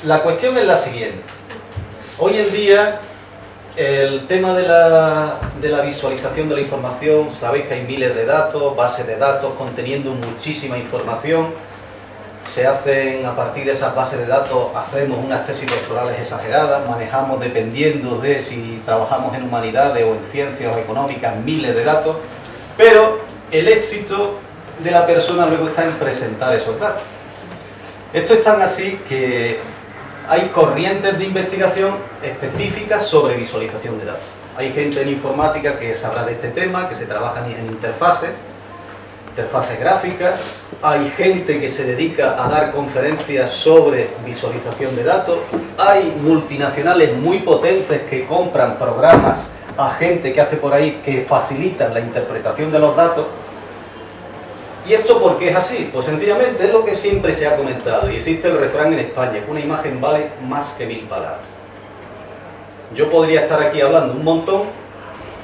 La cuestión es la siguiente. Hoy en día, el tema de la visualización de la información, sabéis que hay miles de datos, bases de datos conteniendo muchísima información. Se hacen, a partir de esas bases de datos, hacemos unas tesis doctorales exageradas, manejamos, dependiendo de si trabajamos en humanidades o en ciencias o económicas, miles de datos, pero el éxito de la persona luego está en presentar esos datos. Esto es tan así que hay corrientes de investigación específicas sobre visualización de datos. Hay gente en informática que sabrá de este tema, que se trabaja en interfaces gráficas. Hay gente que se dedica a dar conferencias sobre visualización de datos. Hay multinacionales muy potentes que compran programas a gente que hace por ahí que facilitan la interpretación de los datos. ¿Y esto por qué es así? Pues sencillamente es lo que siempre se ha comentado, y existe el refrán en España, que una imagen vale más que 1000 palabras. Yo podría estar aquí hablando un montón,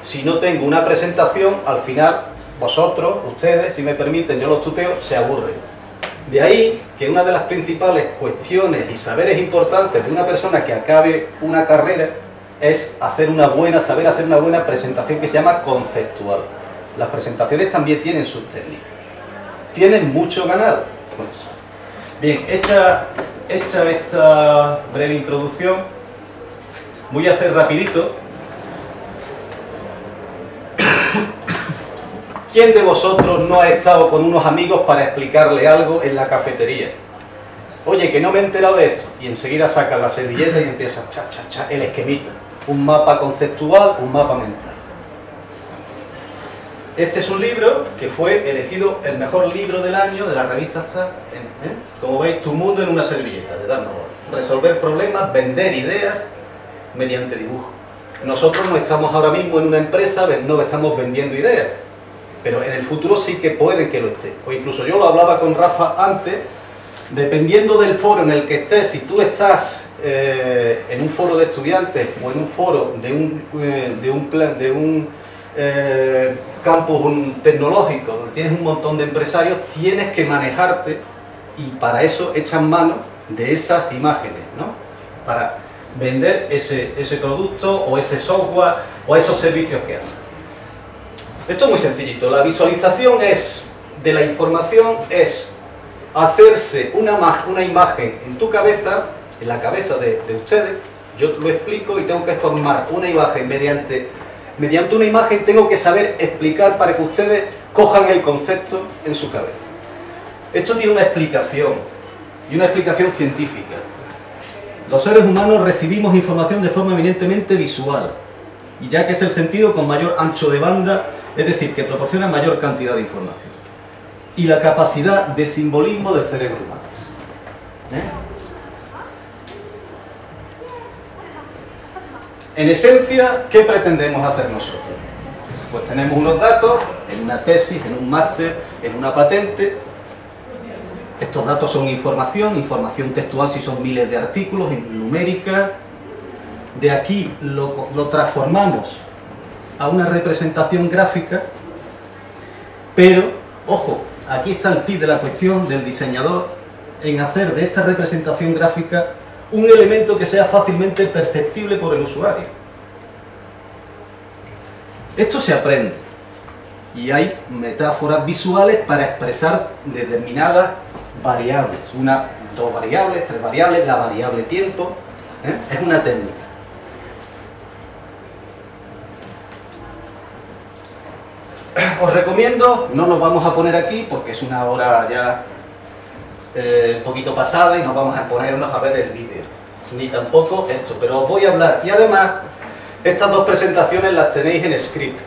si no tengo una presentación, al final vosotros, ustedes, si me permiten, yo los tuteo, se aburren. De ahí que una de las principales cuestiones y saberes importantes de una persona que acabe una carrera es saber hacer una buena presentación que se llama conceptual. Las presentaciones también tienen sus técnicas. Tienen mucho ganado con eso. Bien, hecha esta breve introducción, voy a hacer rapidito. ¿Quién de vosotros no ha estado con unos amigos para explicarle algo en la cafetería? Oye, que no me he enterado de esto. Y enseguida sacas la servilleta y empiezas el esquemita. Un mapa conceptual, un mapa mental. Este es un libro que fue elegido el mejor libro del año de la revista Star. Como veis, Tu mundo en una servilleta, de Dan Moroder. Resolver problemas, vender ideas mediante dibujo. Nosotros no estamos ahora mismo en una empresa, no estamos vendiendo ideas, pero en el futuro sí que pueden que lo esté. O incluso yo lo hablaba con Rafa antes, dependiendo del foro en el que estés, si tú estás en un foro de estudiantes o en un foro de un campus tecnológico, donde tienes un montón de empresarios, tienes que manejarte y para eso echan mano de esas imágenes, ¿no? Para vender ese producto o ese software o esos servicios que hacen. Esto es muy sencillito. La visualización de la información es hacerse una imagen en tu cabeza, en la cabeza de ustedes. Yo lo explico y tengo que formar una imagen mediante una imagen tengo que saber explicar para que ustedes cojan el concepto en su cabeza. Esto tiene una explicación, y una explicación científica. Los seres humanos recibimos información de forma eminentemente visual, y ya que es el sentido con mayor ancho de banda, es decir, que proporciona mayor cantidad de información. Y la capacidad de simbolismo del cerebro humano. En esencia, ¿qué pretendemos hacer nosotros? Pues tenemos unos datos en una tesis, en un máster, en una patente. Estos datos son información textual si son miles de artículos, en numérica. De aquí lo transformamos a una representación gráfica, pero, ojo, aquí está el tip de la cuestión del diseñador, en hacer de esta representación gráfica un elemento que sea fácilmente perceptible por el usuario. Esto se aprende y hay metáforas visuales para expresar determinadas variables, dos variables, tres variables, la variable tiempo, es una técnica. Os recomiendo, no nos vamos a poner aquí porque es una hora ya un poquito pasada y nos vamos a ponernos a ver el vídeo, ni tampoco esto, pero os voy a hablar. Y además, estas dos presentaciones las tenéis en Script,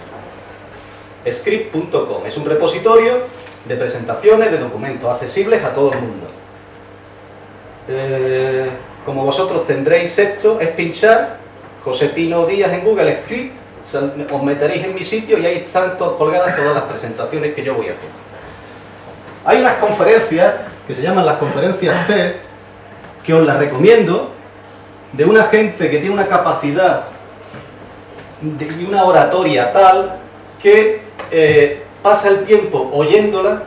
script.com, es un repositorio de presentaciones, de documentos accesibles a todo el mundo. Como vosotros tendréis esto, es pinchar José Pino Díaz en Google Script, os meteréis en mi sitio y ahí están colgadas todas las presentaciones que yo voy haciendo. Hay unas conferencias que se llaman las conferencias TED, que os las recomiendo, de una gente que tiene una capacidad y una oratoria tal que pasa el tiempo oyéndola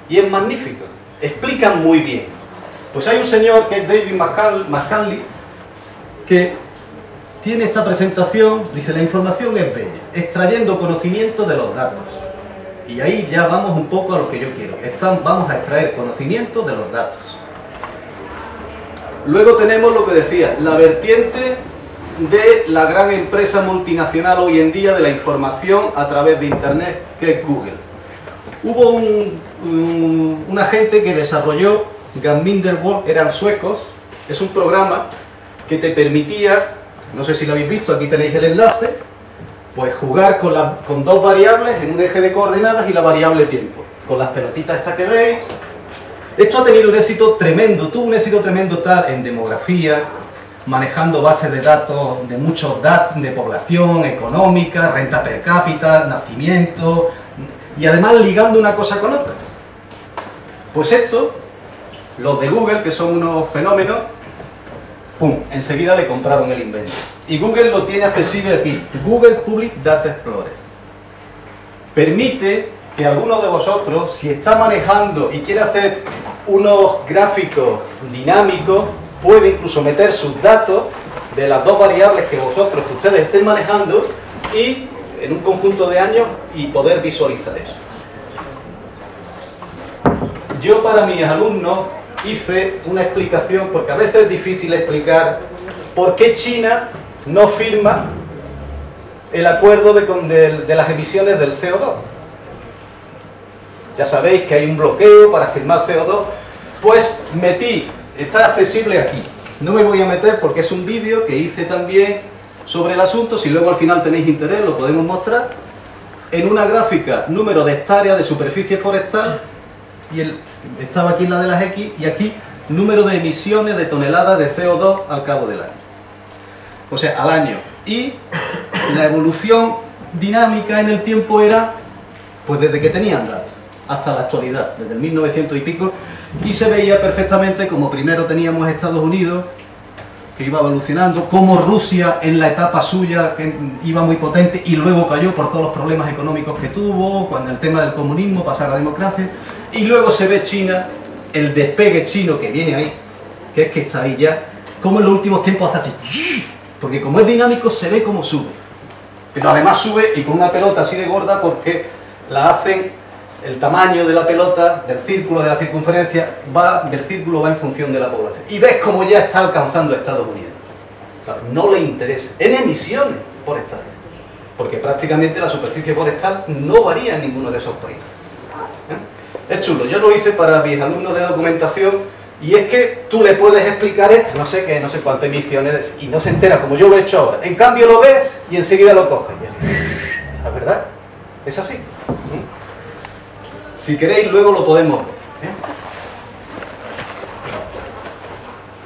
y es magnífico. Explican muy bien. Pues hay un señor que es David McCanley, que tiene esta presentación, dice: la información es bella, extrayendo conocimiento de los datos. Y ahí ya vamos un poco a lo que yo quiero. Vamos a extraer conocimiento de los datos. Luego tenemos lo que decía, la vertiente de la gran empresa multinacional hoy en día de la información a través de Internet, que es Google. Hubo una gente que desarrolló Gamminderborg, eran suecos, es un programa que te permitía, no sé si lo habéis visto, aquí tenéis el enlace, pues jugar con dos variables en un eje de coordenadas y la variable tiempo, con las pelotitas estas que veis. Esto ha tenido un éxito tremendo, tuvo un éxito tremendo tal en demografía, manejando bases de datos de muchos datos de población, económica, renta per cápita, nacimiento, y además ligando una cosa con otras. Pues esto, los de Google, que son unos fenómenos, ¡pum!, enseguida le compraron el invento. Y Google lo tiene accesible aquí, Google Public Data Explorer. Permite que alguno de vosotros, si está manejando y quiere hacer unos gráficos dinámicos, puede incluso meter sus datos de las dos variables que ustedes estén manejando y en un conjunto de años y poder visualizar eso. Yo para mis alumnos hice una explicación, porque a veces es difícil explicar por qué China no firma el acuerdo de las emisiones del CO2. Ya sabéis que hay un bloqueo para firmar CO2, pues está accesible aquí. No me voy a meter porque es un vídeo que hice también sobre el asunto. Si luego al final tenéis interés lo podemos mostrar. En una gráfica, número de hectáreas de superficie forestal, y estaba aquí la de las X, y aquí número de emisiones de toneladas de CO2 al cabo del año. O sea, al año. Y la evolución dinámica en el tiempo era, pues desde que tenían datos hasta la actualidad, desde el 1900 y pico, y se veía perfectamente como primero teníamos Estados Unidos, que iba evolucionando, como Rusia en la etapa suya, que iba muy potente, y luego cayó por todos los problemas económicos que tuvo, cuando el tema del comunismo pasa a la democracia, y luego se ve China, el despegue chino que viene ahí, que es que está ahí ya, como en los últimos tiempos hace así, porque como es dinámico se ve como sube, pero además sube y con una pelota así de gorda porque la hacen. El tamaño de la pelota, del círculo, de la circunferencia, del círculo va en función de la población. Y ves cómo ya está alcanzando a Estados Unidos. Claro, no le interesa. En emisiones forestales. Porque prácticamente la superficie forestal no varía en ninguno de esos países. Es chulo. Yo lo hice para mis alumnos de documentación y es que tú le puedes explicar esto, no sé qué, no sé cuántas emisiones, y no se entera como yo lo he hecho ahora. En cambio lo ves y enseguida lo coges. ¿La verdad? Es así. Si queréis, luego lo podemos ver.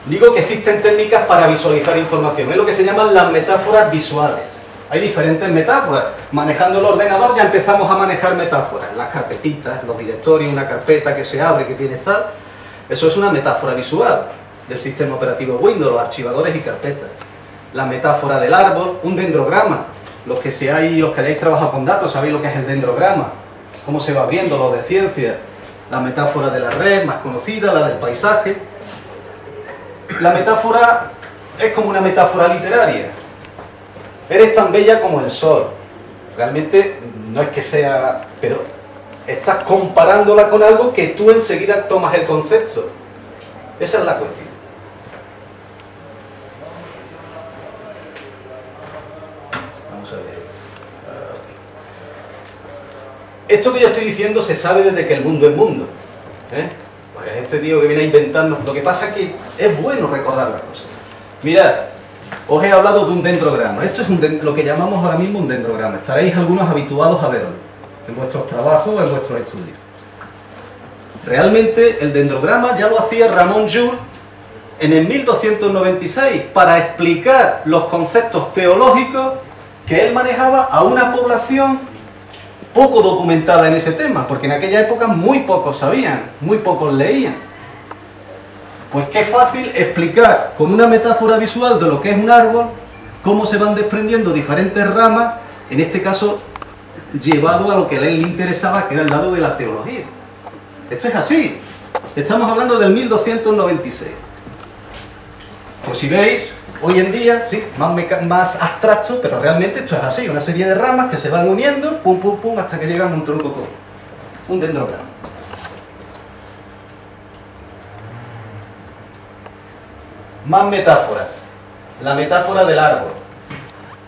Digo que existen técnicas para visualizar información. Es lo que se llaman las metáforas visuales. Hay diferentes metáforas. Manejando el ordenador ya empezamos a manejar metáforas. Las carpetitas, los directorios, una carpeta que se abre, que tiene tal. Eso es una metáfora visual del sistema operativo Windows, los archivadores y carpetas. La metáfora del árbol, un dendrograma. Los que hayáis trabajado con datos sabéis lo que es el dendrograma. Cómo se va abriendo, lo de ciencia, la metáfora de la red, más conocida, la del paisaje. La metáfora es como una metáfora literaria. Eres tan bella como el sol. Realmente no es que sea, pero estás comparándola con algo que tú enseguida tomas el concepto. Esa es la cuestión. Vamos a ver. Esto que yo estoy diciendo se sabe desde que el mundo es mundo. Pues este tío que viene a inventarnos. Lo que pasa es que es bueno recordar las cosas. Mirad, os he hablado de un dendrograma. Esto es lo que llamamos ahora mismo un dendrograma. Estaréis algunos habituados a verlo en vuestros trabajos o en vuestros estudios. Realmente el dendrograma ya lo hacía Ramon Llull en el 1296 para explicar los conceptos teológicos que él manejaba a una población poco documentada en ese tema, porque en aquella época muy pocos sabían, muy pocos leían. Pues qué fácil explicar con una metáfora visual de lo que es un árbol, cómo se van desprendiendo diferentes ramas, en este caso llevado a lo que a él le interesaba, que era el lado de la teología. Esto es así. Estamos hablando del 1296. Pues si veis, hoy en día, sí, más abstracto, pero realmente esto es así, una serie de ramas que se van uniendo, pum, pum, pum, hasta que llegan a un tronco común, un dendrograma. Más metáforas. La metáfora del árbol.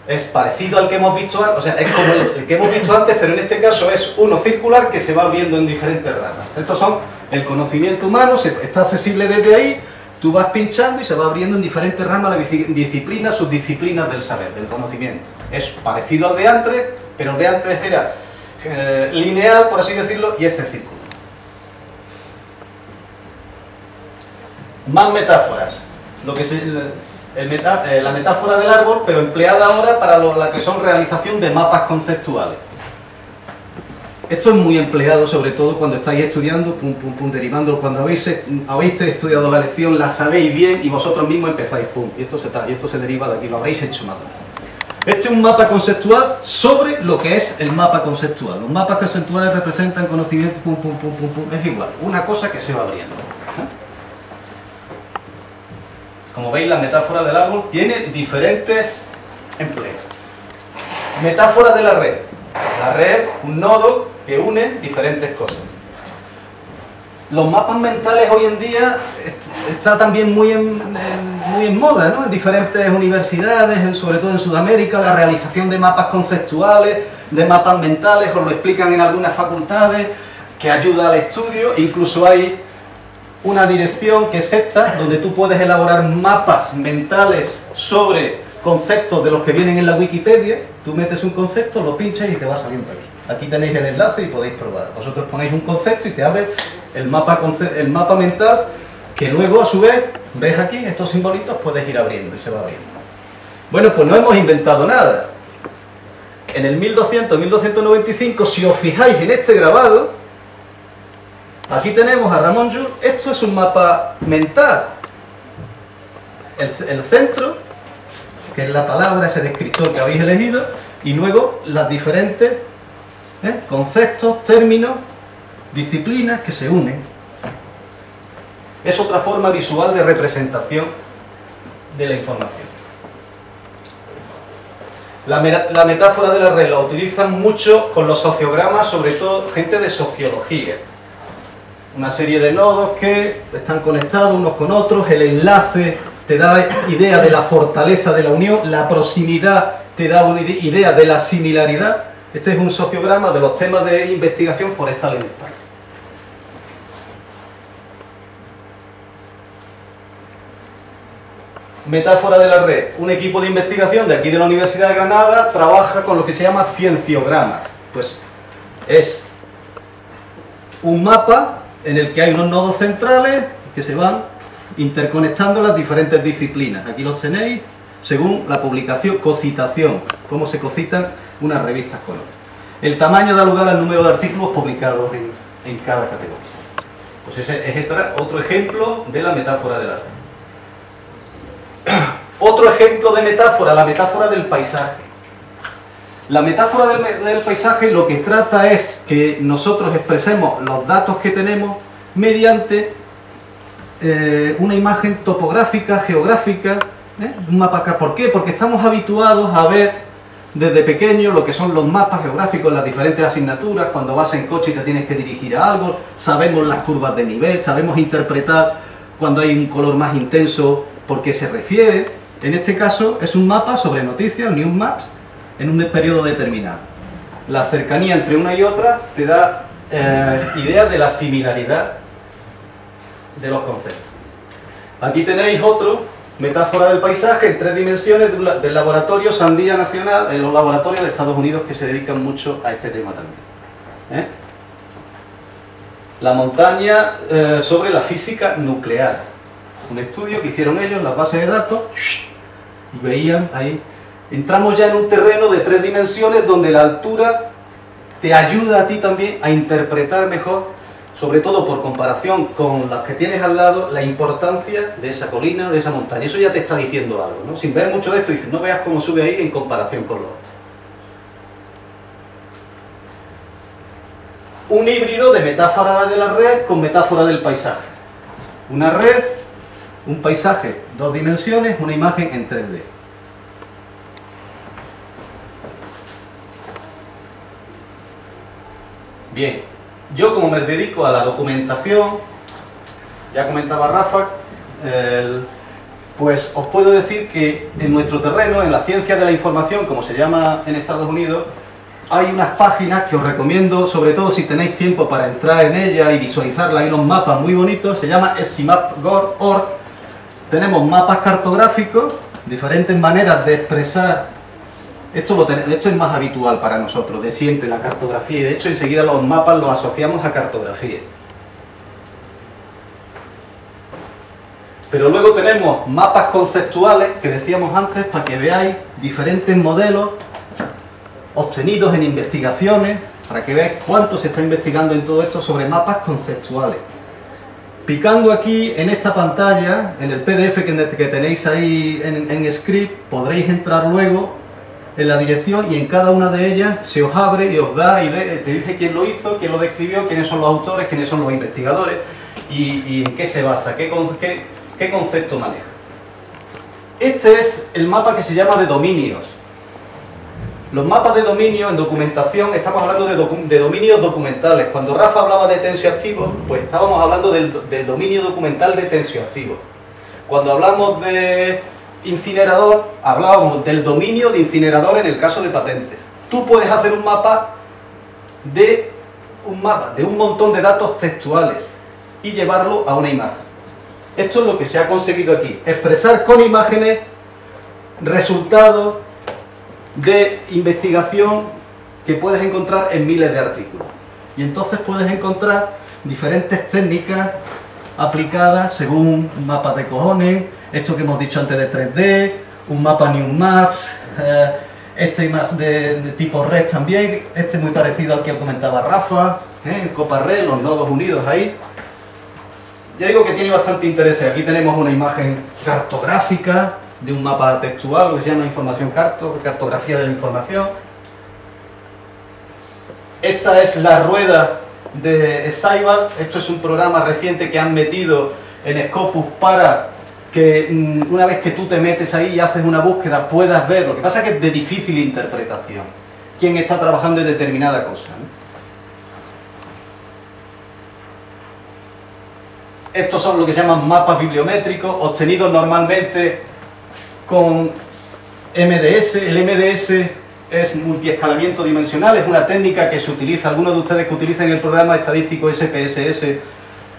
Es parecido al que hemos visto antes, o sea, es como el que hemos visto antes, pero en este caso es uno circular que se va abriendo en diferentes ramas. Estos son el conocimiento humano, está accesible desde ahí, tú vas pinchando y se va abriendo en diferentes ramas de disciplinas, subdisciplinas del saber, del conocimiento. Es parecido al de antes, pero el de antes era lineal, por así decirlo, y este es circular. Más metáforas. Lo que la metáfora del árbol, pero empleada ahora para la que son realización de mapas conceptuales. Esto es muy empleado, sobre todo cuando estáis estudiando, pum, pum, pum, derivando, cuando habéis estudiado la lección, la sabéis bien y vosotros mismos empezáis, pum, y esto se deriva de aquí, lo habréis hecho más o menos. Este es un mapa conceptual sobre lo que es el mapa conceptual. Los mapas conceptuales representan conocimiento, pum, pum, pum, pum, pum, es igual, una cosa que se va abriendo. Como veis, la metáfora del árbol tiene diferentes empleos. Metáfora de la red. La red es un nodo que une diferentes cosas. Los mapas mentales hoy en día está también muy en moda, ¿no? En diferentes universidades, sobre todo en Sudamérica, la realización de mapas conceptuales, de mapas mentales, os lo explican en algunas facultades, que ayuda al estudio. Incluso hay una dirección que es esta, donde tú puedes elaborar mapas mentales sobre conceptos de los que vienen en la Wikipedia. Tú metes un concepto, lo pinchas y te va saliendo aquí. Aquí tenéis el enlace y podéis probar. Vosotros ponéis un concepto y te abre el mapa mental, que luego a su vez, ves aquí, estos simbolitos puedes ir abriendo y se va abriendo. Bueno, pues no hemos inventado nada. En el 1200-1295, si os fijáis en este grabado, aquí tenemos a Ramon Llull. Esto es un mapa mental. El centro, que es la palabra, ese descriptor que habéis elegido, y luego las diferentes conceptos, términos, disciplinas que se unen. Es otra forma visual de representación de la información. La metáfora de la red la utilizan mucho con los sociogramas, sobre todo gente de sociología. Una serie de nodos que están conectados unos con otros, el enlace te da idea de la fortaleza de la unión, la proximidad te da una idea de la similaridad. Este es un sociograma de los temas de investigación forestal en España. Metáfora de la red. Un equipo de investigación de aquí de la Universidad de Granada trabaja con lo que se llama cienciogramas. Pues es un mapa en el que hay unos nodos centrales que se van interconectando las diferentes disciplinas. Aquí los tenéis según la publicación, cocitación, cómo se cocitan unas revistas con otras. El tamaño da lugar al número de artículos publicados en cada categoría. Pues ese es otro ejemplo de la metáfora del arte. Otro ejemplo de metáfora, la metáfora del paisaje. La metáfora del paisaje lo que trata es que nosotros expresemos los datos que tenemos mediante una imagen topográfica, geográfica, un mapa. ¿Por qué? Porque estamos habituados a ver desde pequeño lo que son los mapas geográficos en las diferentes asignaturas. Cuando vas en coche y te tienes que dirigir a algo, sabemos las curvas de nivel, sabemos interpretar cuando hay un color más intenso por qué se refiere. En este caso es un mapa sobre noticias, News Maps, en un periodo determinado. La cercanía entre una y otra te da idea de la similaridad de los conceptos. Aquí tenéis otro, metáfora del paisaje en 3 dimensiones del laboratorio Sandía Nacional, en los laboratorios de Estados Unidos que se dedican mucho a este tema también. La montaña sobre la física nuclear. Un estudio que hicieron ellos en las bases de datos y veían ahí. Entramos ya en un terreno de 3 dimensiones donde la altura te ayuda a ti también a interpretar mejor, sobre todo por comparación con las que tienes al lado, la importancia de esa colina, de esa montaña. Eso ya te está diciendo algo, ¿no? Sin ver mucho de esto, dices, no veas cómo sube ahí en comparación con lo otro. Un híbrido de metáfora de la red con metáfora del paisaje. una red, un paisaje, 2 dimensiones, una imagen en 3D. Bien, yo como me dedico a la documentación, ya comentaba Rafa, pues os puedo decir que en nuestro terreno, en la ciencia de la información, como se llama en Estados Unidos, hay unas páginas que os recomiendo, sobre todo si tenéis tiempo para entrar en ellas y visualizarlas. Hay unos mapas muy bonitos, se llama scmap.org. Tenemos mapas cartográficos, diferentes maneras de expresar. Esto es más habitual para nosotros, de siempre, la cartografía, y de hecho enseguida los mapas los asociamos a cartografía. Pero luego tenemos mapas conceptuales, que decíamos antes, para que veáis diferentes modelos obtenidos en investigaciones, para que veáis cuánto se está investigando en todo esto sobre mapas conceptuales. Picando aquí en esta pantalla, en el PDF que tenéis ahí en Script, podréis entrar luego en la dirección y en cada una de ellas se os abre y os da, te dice quién lo hizo, quién lo describió, quiénes son los autores, quiénes son los investigadores y en qué se basa, qué concepto maneja. Este es el mapa que se llama de dominios. Los mapas de dominio en documentación, estamos hablando de dominios documentales. Cuando Rafa hablaba de tensioactivos, pues estábamos hablando del dominio documental de tensioactivos. Cuando hablamos de incinerador, hablábamos del dominio de incinerador en el caso de patentes. Tú puedes hacer un mapa de un montón de datos textuales y llevarlo a una imagen. Esto es lo que se ha conseguido aquí, expresar con imágenes resultados de investigación que puedes encontrar en miles de artículos. Y entonces puedes encontrar diferentes técnicas aplicadas según mapas de cojones, esto que hemos dicho antes de 3D, un mapa Newmaps, este más de tipo red también, este muy parecido al que comentaba Rafa, el CopaRed, los nodos unidos ahí. Ya digo que tiene bastante interés. Aquí tenemos una imagen cartográfica de un mapa textual, lo que se llama cartografía de la información. Esta es la rueda de Seibert. Esto es un programa reciente que han metido en Scopus para que una vez que tú te metes ahí y haces una búsqueda puedas ver. Lo que pasa es que es de difícil interpretación quién está trabajando en determinada cosa, ¿no? Estos son lo que se llaman mapas bibliométricos, obtenidos normalmente con MDS. El MDS es multiescalamiento dimensional, es una técnica que se utiliza, algunos de ustedes que utilicen el programa estadístico SPSS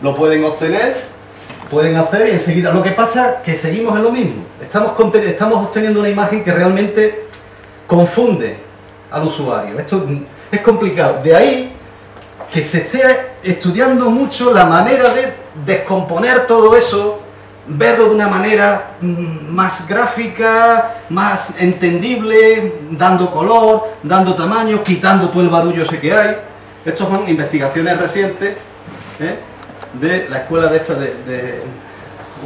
lo pueden obtener, pueden hacer y enseguida. Lo que pasa es que seguimos en lo mismo, estamos obteniendo una imagen que realmente confunde al usuario. Esto es complicado, de ahí que se esté estudiando mucho la manera de descomponer todo eso, verlo de una manera más gráfica, más entendible, dando color, dando tamaño, quitando todo el barullo ese que hay. Estas son investigaciones recientes de la escuela de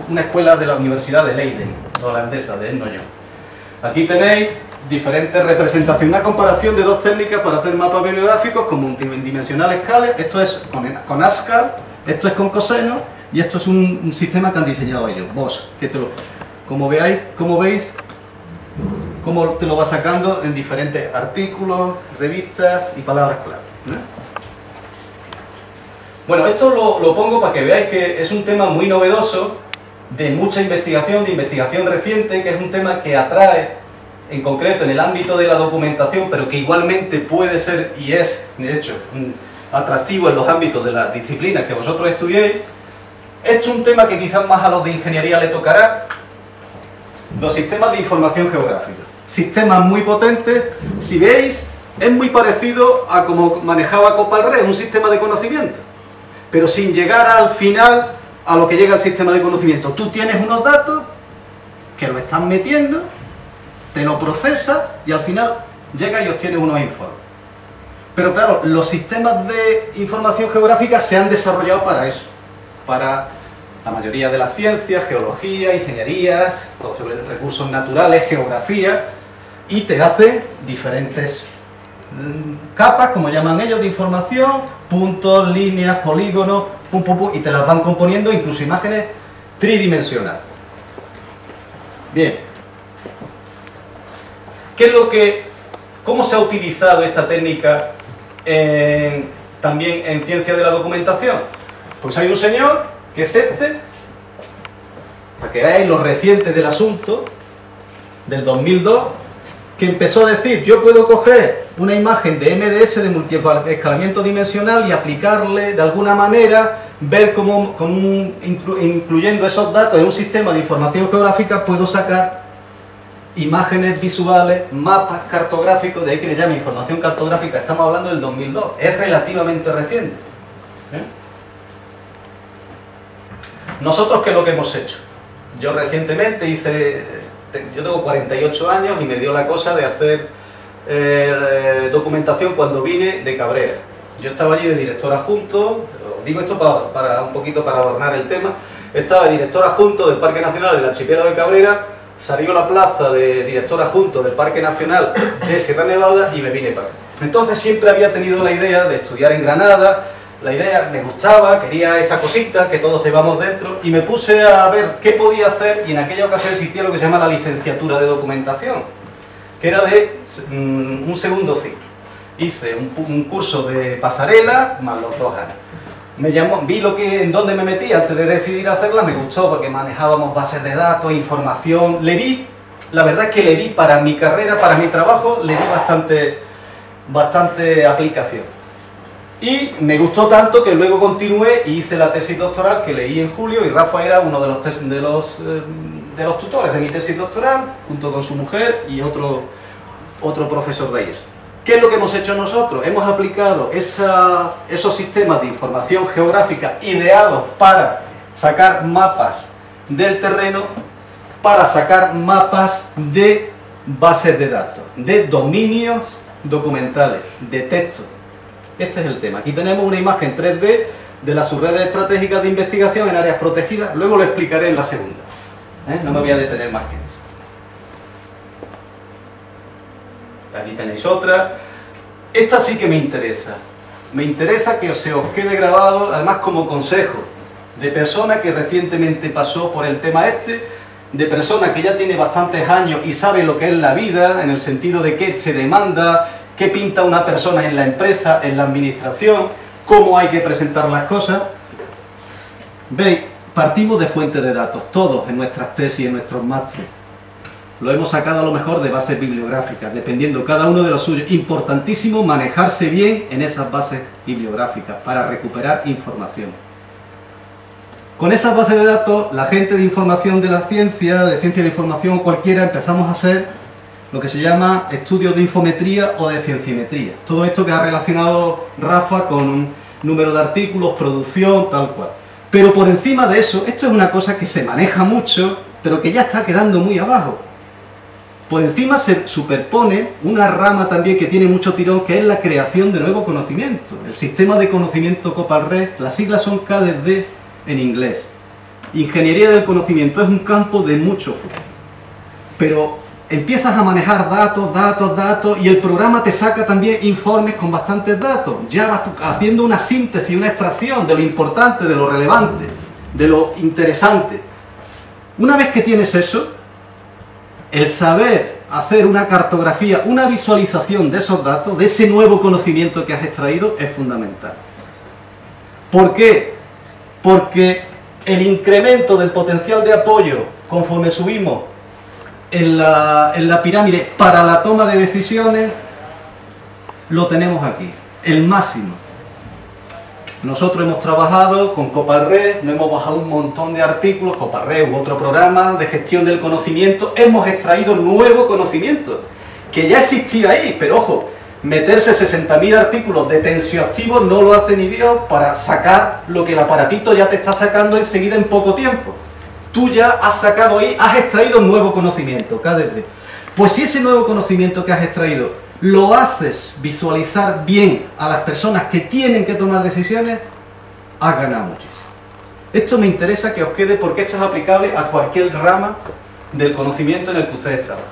una escuela de la Universidad de Leiden, holandesa, de Ernst & Young. Aquí tenéis diferentes representaciones, una comparación de dos técnicas para hacer mapas bibliográficos con multidimensional scale. Esto es con Haskell, esto es con Coseno, y esto es un sistema que han diseñado ellos, Bosch, que como veis, cómo te lo va sacando en diferentes artículos, revistas y palabras clave, ¿no? Bueno, esto lo pongo para que veáis que es un tema muy novedoso, de mucha investigación, de investigación reciente, que es un tema que atrae, en concreto en el ámbito de la documentación, pero que igualmente puede ser, y es, de hecho, atractivo en los ámbitos de las disciplinas que vosotros estudiéis. Esto es un tema que quizás más a los de ingeniería le tocará, los sistemas de información geográfica. Sistemas muy potentes, si veis, es muy parecido a como manejaba CopaRed, un sistema de conocimiento, pero sin llegar al final a lo que llega el sistema de conocimiento. Tú tienes unos datos que lo estás metiendo, te lo procesa y al final llega y obtienes unos informes. Pero claro, los sistemas de información geográfica se han desarrollado para eso, para la mayoría de las ciencias, geología, ingenierías, todo sobre recursos naturales, geografía, y te hacen diferentes capas, como llaman ellos, de información, puntos, líneas, polígonos, y te las van componiendo, incluso imágenes tridimensional. Bien. ¿Cómo se ha utilizado esta técnica también en ciencia de la documentación? Pues hay un señor, que es este, para que veáis lo reciente del asunto, del 2002, que empezó a decir: yo puedo coger una imagen de MDS de multiescalamiento dimensional y aplicarle de alguna manera, ver cómo incluyendo esos datos en un sistema de información geográfica puedo sacar imágenes visuales, mapas cartográficos, de ahí que le llame información cartográfica. Estamos hablando del 2002, es relativamente reciente. Nosotros, ¿qué es lo que hemos hecho? Yo recientemente yo tengo 48 años y me dio la cosa de hacer documentación cuando vine de Cabrera. Yo estaba allí de director adjunto, digo esto un poquito para adornar el tema. Estaba de director adjunto del Parque Nacional del Archipiélago de Cabrera, salió la plaza de director adjunto del Parque Nacional de Sierra Nevada y me vine para acá. Entonces siempre había tenido la idea de estudiar en Granada, la idea me gustaba, quería esa cosita que todos llevamos dentro, y me puse a ver qué podía hacer, y en aquella ocasión existía lo que se llama la licenciatura de documentación, que era de un segundo ciclo. Hice un curso de pasarela más los 2 años. Vi en dónde me metí antes de decidir hacerla, me gustó porque manejábamos bases de datos, información, la verdad es que le vi para mi carrera, para mi trabajo, le vi bastante aplicación. Y me gustó tanto que luego continué y hice la tesis doctoral que leí en julio, y Rafa era uno de los tutores de mi tesis doctoral, junto con su mujer y otro profesor de ellos. ¿Qué es lo que hemos hecho nosotros? Hemos aplicado esos sistemas de información geográfica ideados para sacar mapas del terreno, para sacar mapas de bases de datos, de dominios documentales, de texto. Este es el tema. Aquí tenemos una imagen 3D de las subredes estratégicas de investigación en áreas protegidas. Luego lo explicaré en la segunda. No me voy a detener más que eso. Aquí tenéis otra. Esta sí que me interesa. Me interesa que se os quede grabado, además como consejo, de persona que recientemente pasó por el tema de persona que ya tiene bastantes años y sabe lo que es la vida, en el sentido de qué se demanda, qué pinta una persona en la empresa, en la administración, cómo hay que presentar las cosas. Veis, partimos de fuentes de datos, todos en nuestras tesis, en nuestros másteres. Lo hemos sacado a lo mejor de bases bibliográficas, dependiendo cada uno de los suyos. Importantísimo manejarse bien en esas bases bibliográficas para recuperar información. Con esas bases de datos, la gente de información de la ciencia, de ciencia de la información o cualquiera, empezamos a hacer lo que se llama estudios de infometría o de ciencimetría. Todo esto que ha relacionado Rafa con un número de artículos, producción, tal cual. Pero por encima de eso, esto es una cosa que se maneja mucho, pero que ya está quedando muy abajo. Por encima se superpone una rama también que tiene mucho tirón, que es la creación de nuevo conocimiento. El sistema de conocimiento Copal-Red, las siglas son KDD en inglés. Ingeniería del conocimiento es un campo de mucho futuro. Pero empiezas a manejar datos, y el programa te saca también informes con bastantes datos. Ya vas haciendo una síntesis, una extracción de lo importante, de lo relevante, de lo interesante. Una vez que tienes eso, el saber hacer una cartografía, una visualización de esos datos, de ese nuevo conocimiento que has extraído, es fundamental. ¿Por qué? Porque el incremento del potencial de apoyo conforme subimos en la pirámide para la toma de decisiones, lo tenemos aquí, el máximo. Nosotros hemos trabajado con Copal-Red, nos hemos bajado un montón de artículos, Copal-Red u otro programa de gestión del conocimiento, hemos extraído nuevo conocimiento, que ya existía ahí, pero ojo, meterse 60.000 artículos de tensioactivos no lo hace ni Dios para sacar lo que el aparatito ya te está sacando enseguida en poco tiempo. Tú ya has sacado ahí, has extraído un nuevo conocimiento, KDD. Pues si ese nuevo conocimiento que has extraído lo haces visualizar bien a las personas que tienen que tomar decisiones, has ganado muchísimo. Esto me interesa que os quede porque esto es aplicable a cualquier rama del conocimiento en el que ustedes trabajan.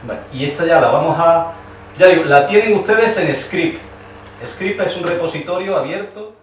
Bueno, y esta ya la vamos a... Ya digo, la tienen ustedes en Script. Script es un repositorio abierto.